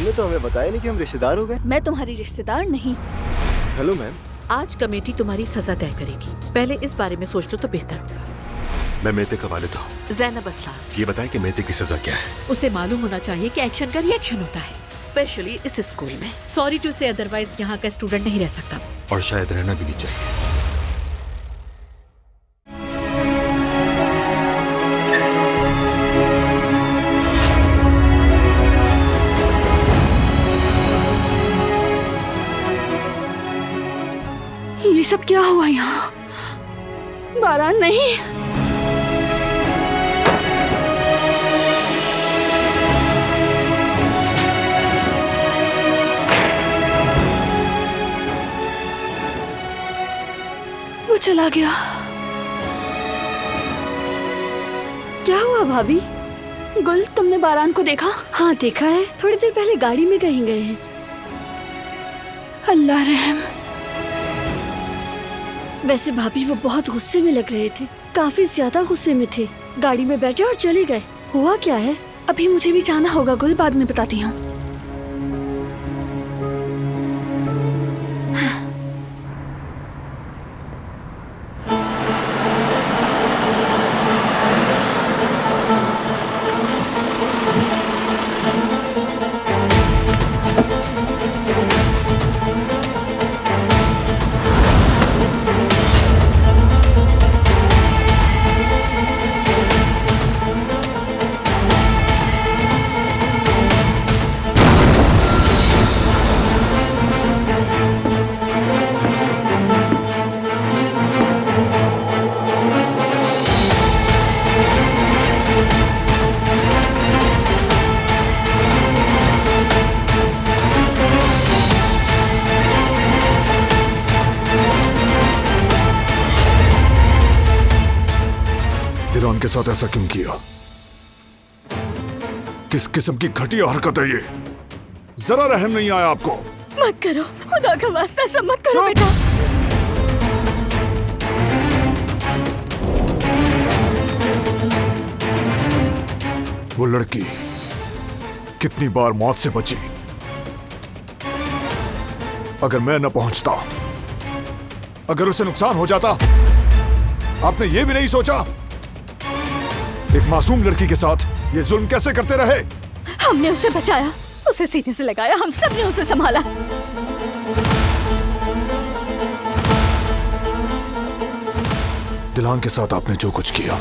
तुमने तो हमें बताया नहीं कि हम रिश्तेदार हो गए। मैं तुम्हारी रिश्तेदार नहीं हूँ। Hello ma'am. आज कमेटी तुम्हारी सजा तय करेगी, पहले इस बारे में सोच लो तो बेहतर होगा। मैं मेहते का वालिद हूँ। ज़ैनब असलान। ये बताएं कि मेहते की सजा क्या है। उसे मालूम होना चाहिए कि एक्शन का रिएक्शन होता है, स्पेशली इस स्कूल में। सॉरी टू से, अदरवाइज यहाँ का स्टूडेंट नहीं रह सकता और शायद रहना भी नहीं चाहिए। ये सब क्या हुआ यहाँ? बारान नहीं। वो चला गया। क्या हुआ भाभी? गुल, तुमने बारान को देखा? हाँ देखा है, थोड़ी देर पहले गाड़ी में कहीं गए हैं। अल्लाह रहम। वैसे भाभी वो बहुत गुस्से में लग रहे थे, काफी ज्यादा गुस्से में थे। गाड़ी में बैठे और चले गए। हुआ क्या है? अभी मुझे भी जाना होगा गुल, बाद में बताती हूँ। दिलान के साथ ऐसा क्यों किया? किस किस्म की घटिया हरकत है ये? जरा रहम नहीं आया आपको? मत करो, खुदा का वास्ता, ऐसा मत करो बेटा। वो लड़की कितनी बार मौत से बची। अगर मैं न पहुंचता, अगर उसे नुकसान हो जाता, आपने ये भी नहीं सोचा एक मासूम लड़की के साथ ये जुल्म कैसे करते रहे? हमने उसे बचाया, उसे सीने से लगाया, हम सब ने उसे संभाला। दिलान के साथ आपने जो कुछ किया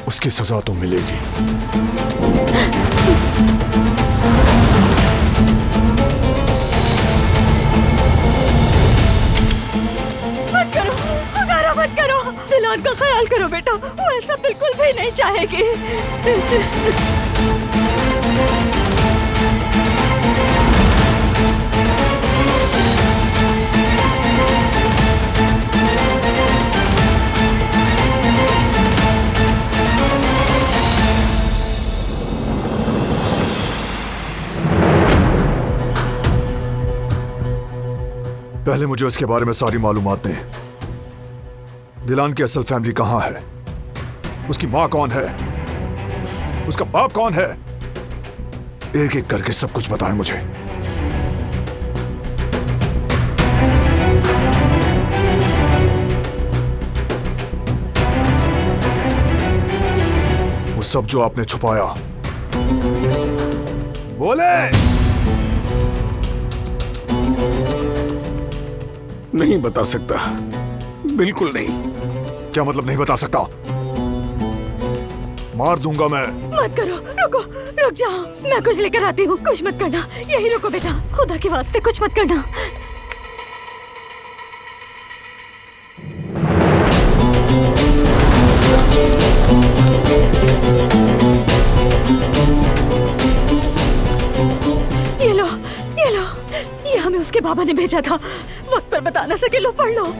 उसकी सजा तो मिलेगी। मत करो, खुदारा मत करो। दिलान का ख्याल करो बेटा, वो ऐसा बिल्कुल भी नहीं चाहेगी। पहले मुझे उसके बारे में सारी मालूमात दें। दिलान की असल फैमिली कहां है? उसकी मां कौन है? उसका बाप कौन है? एक एक करके सब कुछ बताएं मुझे। वो सब जो आपने छुपाया, बोले। नहीं बता सकता, बिल्कुल नहीं। क्या मतलब नहीं बता सकता? मार दूंगा मैं। मत करो, रुको, रुक जाओ, मैं कुछ लेकर आती हूँ। कुछ मत करना, यही रुको बेटा, खुदा के वास्ते कुछ मत करना। ये लो, ये लो, ये हमें उसके बाबा ने भेजा था। वक्त पर बता ना सके, लो पढ़ लो।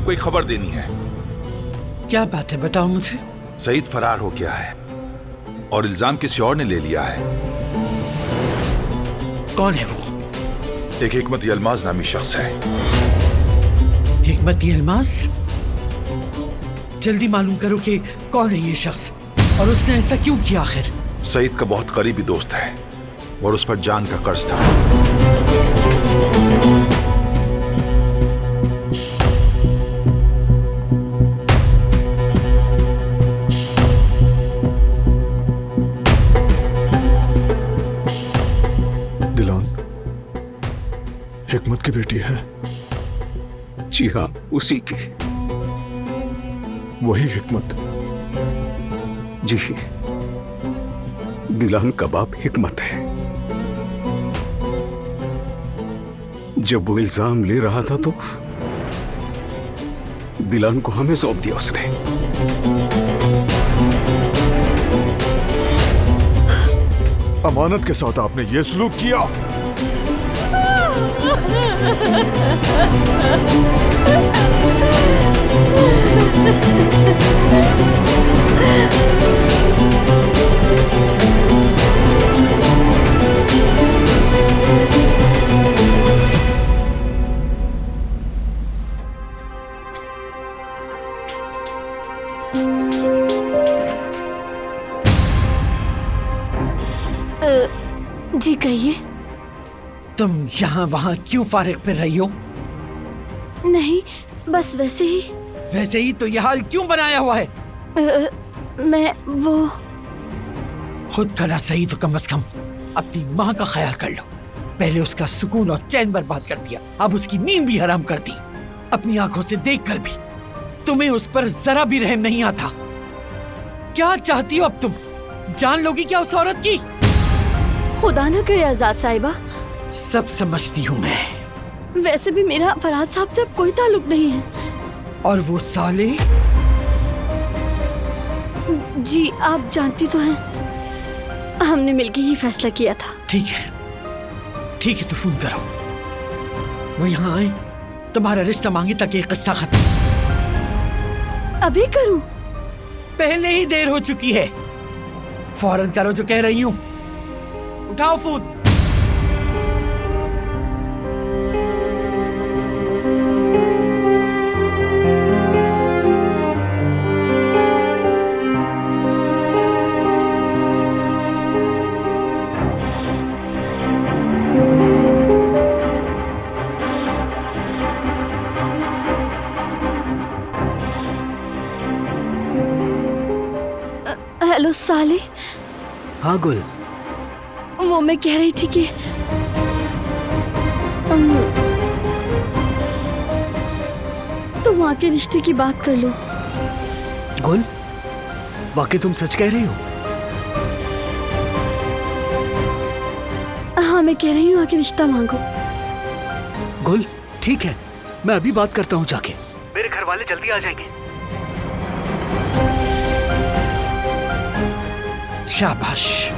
आपको एक खबर देनी है। क्या बात है, बताओ मुझे। सईद फरार हो गया है और इल्जाम किसी और ने ले लिया है। कौन है वो? एक हिकमत यलमाज नामी शख्स है। हिकमत यलमाज? जल्दी मालूम करो कि कौन है ये शख्स और उसने ऐसा क्यों किया आखिर। सईद का बहुत करीबी दोस्त है और उस पर जान का कर्ज था। दिलान हिकमत की बेटी है? जी हाँ, उसी की। वही हिकमत? जी, दिलान का बाप हिकमत है। जब वो इल्जाम ले रहा था तो दिलान को हमें सौंप दिया उसने। अमानत के साथ आपने ये सलूक किया? जी कहिए। तुम यहाँ वहाँ क्यों फारिग फिर रही हो? नहीं, बस वैसे ही। वैसे ही तो ये हाल क्यों बनाया हुआ है? मैं वो खुद का ना सही तो कम से कम अपनी माँ का ख्याल कर लो। पहले उसका सुकून और चैन बर्बाद कर दिया, अब उसकी नींद भी हराम कर दी। अपनी आंखों से देखकर भी तुम्हें उस पर जरा भी रहम नहीं आता। क्या चाहती हो अब तुम? जान लोगी क्या उस औरत की? खुदा न करे आजाद साहिबा। सब समझती हूँ मैं। वैसे भी मेरा फराज साहब से अब कोई ताल्लुक नहीं है। और वो साले? जी आप जानती तो हैं, हमने मिलकर ही फैसला किया था। ठीक है, ठीक है, तो फोन करो। वो यहाँ आए, तुम्हारा रिश्ता मांगे ताकि ये किस्सा खत्म। अभी करूं? पहले ही देर हो चुकी है। फौरन करो जो कह रही हूँ। उठाओ फोन। हेलो साले। हाँ गुल। वो मैं कह रही थी कि तुम वहाँ के रिश्ते की बात कर लो। गुल, वाकई तुम सच कह रही हो? हाँ मैं कह रही हूँ आके रिश्ता मांगो। गुल ठीक है, मैं अभी बात करता हूँ जाके। मेरे घर वाले जल्दी आ जाएंगे। शाबाश।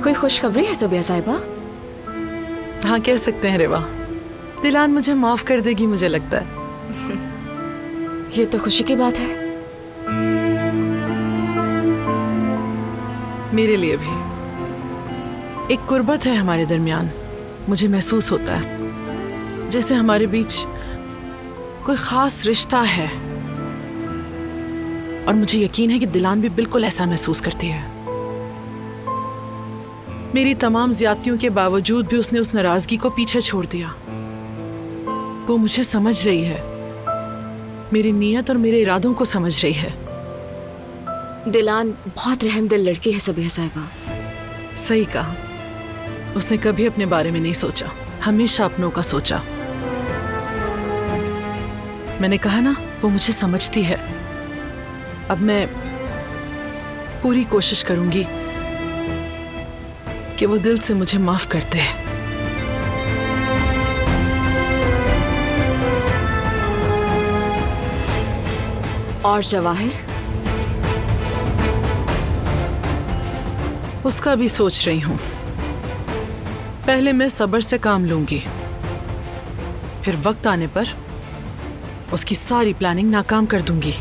कोई खुशखबरी है सुबिया साहिबा? हाँ कह सकते हैं रेवा। दिलान मुझे माफ कर देगी मुझे लगता है। ये तो खुशी की बात है। मेरे लिए भी। एक कुर्बत है हमारे दरमियान। मुझे महसूस होता है जैसे हमारे बीच कोई खास रिश्ता है, और मुझे यकीन है कि दिलान भी बिल्कुल ऐसा महसूस करती है। मेरी तमाम ज्यादतियों के बावजूद भी उसने उस नाराजगी को पीछे छोड़ दिया। वो मुझे समझ रही है मेरी नीयत और मेरे इरादों को समझ रही है। दिलान बहुत रहमदिल लड़की है सबिया साहिबा। सही कहा, उसने कभी अपने बारे में नहीं सोचा, हमेशा अपनों का सोचा। मैंने कहा ना, वो मुझे समझती है। अब मैं पूरी कोशिश करूंगी कि वो दिल से मुझे माफ करते हैं। और जवाहिर? उसका भी सोच रही हूं। पहले मैं सब्र से काम लूंगी, फिर वक्त आने पर उसकी सारी प्लानिंग नाकाम कर दूंगी।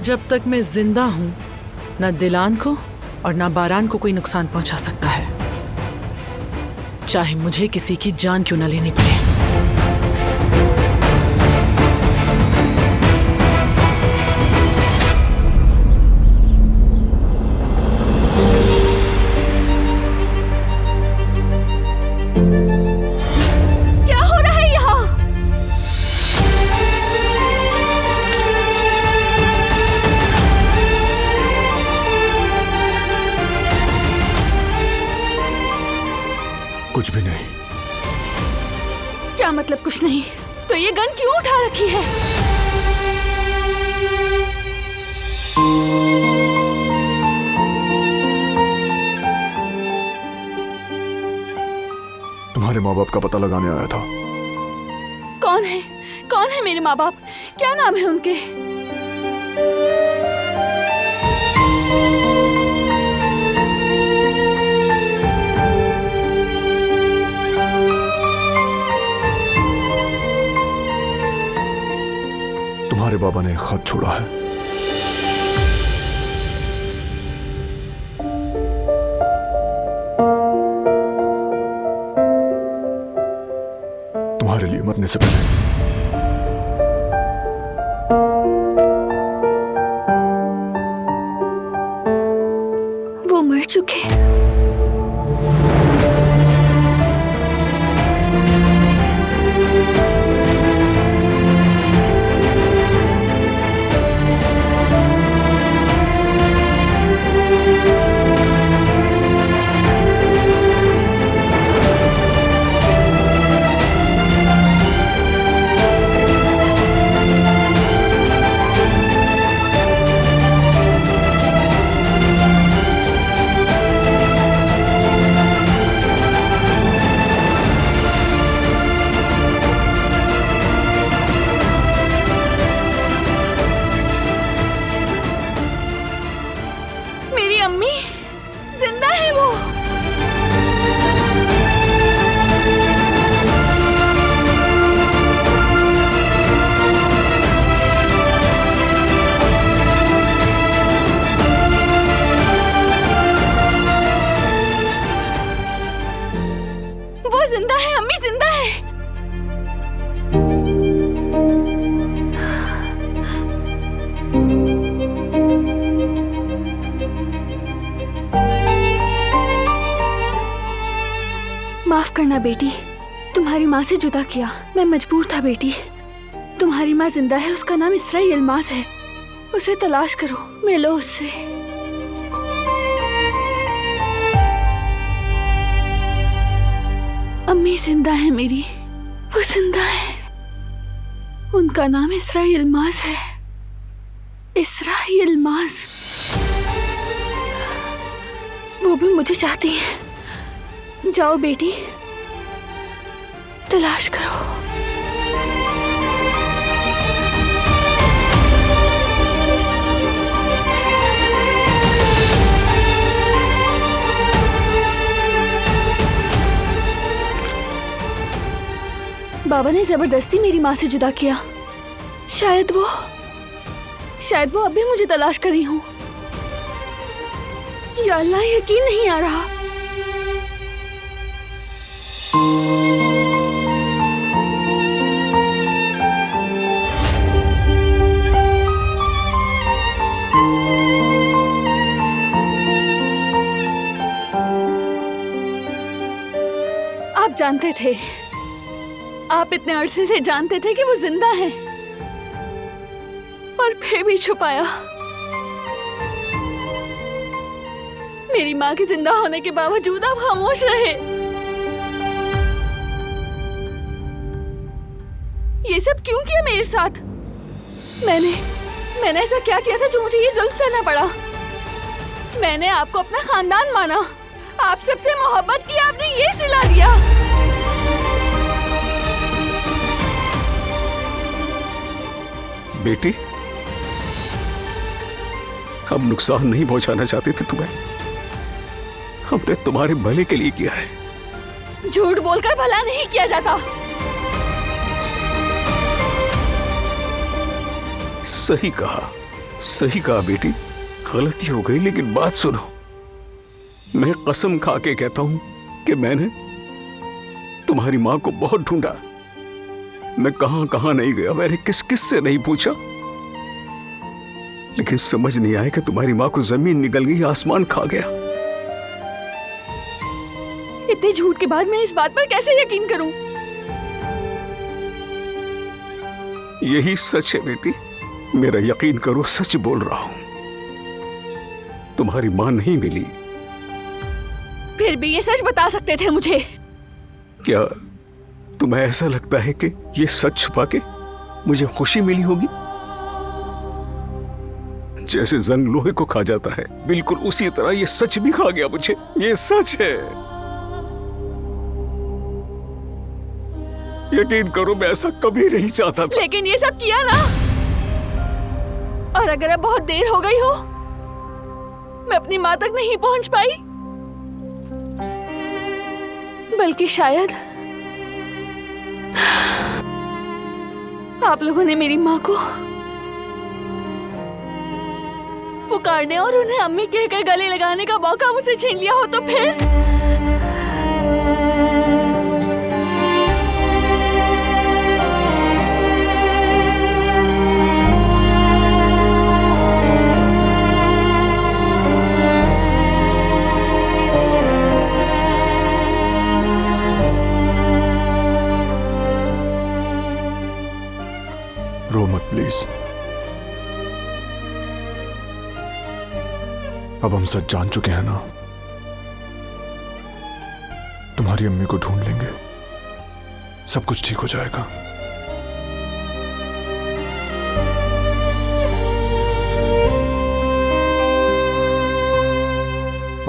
जब तक मैं जिंदा हूं, ना दिलान को और ना बारान को कोई नुकसान पहुंचा सकता है, चाहे मुझे किसी की जान क्यों ना लेनी पड़े। क्या हो रहा है यहाँ? कुछ भी नहीं। क्या मतलब कुछ नहीं? तो ये गन क्यों उठा रखी है? तुम्हारे माँ बाप का पता लगाने आया था। कौन है? कौन है मेरे माँ बाप? क्या नाम है उनके? तुम्हारे बाबा ने एक खत छोड़ा है। तुम्हारे लिए मरने से पहले। वो मर चुके। मेरी अम्मी जिंदा है वो। वो जिंदा है, अम्मी जिंदा है। माफ करना बेटी, तुम्हारी माँ से जुदा किया। मैं मजबूर था बेटी। तुम्हारी माँ जिंदा है, उसका नाम इसरा यलमाज है। उसे तलाश करो, मिलो उससे। अम्मी जिंदा है मेरी, वो जिंदा है। उनका नाम इसरा यलमाज है। इसरा यलमाज। वो भी मुझे चाहती है। जाओ बेटी, तलाश करो। बाबा ने जबरदस्ती मेरी माँ से जुदा किया। शायद वो अब भी मुझे तलाश कर रही हूँ। या अल्लाह, यकीन नहीं आ रहा। आप जानते थे, आप इतने अरसे से जानते थे कि वो जिंदा है। और फिर भी छुपाया। मेरी माँ के जिंदा होने के बावजूद आप खामोश रहे। ये सब क्यों किया मेरे साथ? मैंने ऐसा क्या किया था जो मुझे ये जुल्म सहना पड़ा? मैंने आपको अपना खानदान माना, आप सबसे मोहब्बत की, आपने ये सिला दिया। बेटी, हम नुकसान नहीं पहुंचाना चाहते थे तुम्हें, हमने तुम्हारे भले के लिए किया है। झूठ बोलकर भला नहीं किया जाता। सही कहा बेटी, गलती हो गई, लेकिन बात सुनो। मैं कसम खा के कहता हूं कि मैंने तुम्हारी मां को बहुत ढूंढा। मैं कहां नहीं गया, मैंने किस से नहीं पूछा, लेकिन समझ नहीं आया कि तुम्हारी मां को जमीन निकल गई, आसमान खा गया। इतने झूठ के बाद मैं इस बात पर कैसे यकीन करूं? यही सच है बेटी, मेरा यकीन करो, सच बोल रहा हूं। तुम्हारी मां नहीं मिली। फिर भी ये सच बता सकते थे मुझे। क्या तुम्हें ऐसा लगता है कि ये सच छुपा के मुझे खुशी मिली होगी? जैसे जंग लोहे को खा जाता है, बिल्कुल उसी तरह ये सच भी खा गया मुझे। ये सच है, यकीन करो, मैं ऐसा कभी नहीं चाहता था। लेकिन ये सब किया ना, और अगर अब बहुत देर हो गई हो, मैं अपनी माँ तक नहीं पहुंच पाई, बल्कि शायद आप लोगों ने मेरी माँ को पुकारने और उन्हें अम्मी कहकर गले लगाने का मौका मुझसे छीन लिया हो, तो फिर रो मत प्लीज। अब हम सच जान चुके हैं ना। तुम्हारी अम्मी को ढूंढ लेंगे, सब कुछ ठीक हो जाएगा।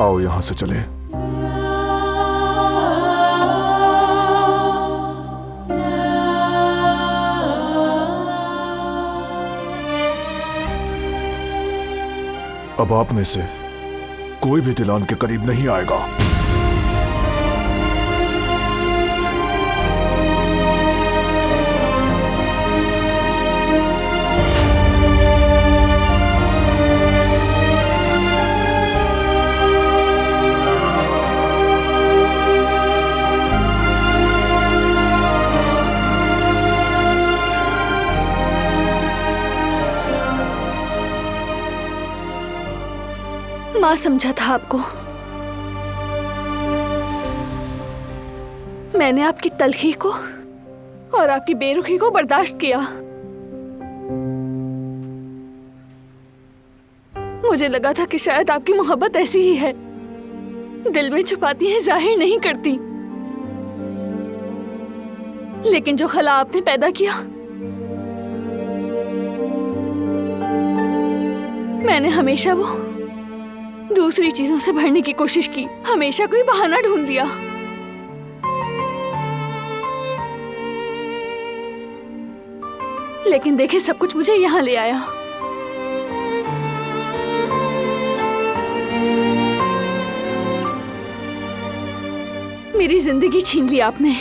आओ यहां से चलें। अब आप में से कोई भी दिलान के करीब नहीं आएगा। माँ समझा था आपको। मैंने आपकी तलखी को और आपकी बेरुखी को बर्दाश्त किया। मुझे लगा था कि शायद आपकी मोहब्बत ऐसी ही है, दिल में छुपाती है, जाहिर नहीं करती। लेकिन जो खला आपने पैदा किया, मैंने हमेशा वो दूसरी चीजों से भरने की कोशिश की, हमेशा कोई बहाना ढूंढ लिया। लेकिन देखे, सब कुछ मुझे यहां ले आया। मेरी जिंदगी छीन ली आपने।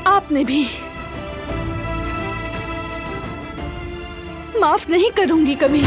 आपने भी। माफ नहीं करूंगी कभी।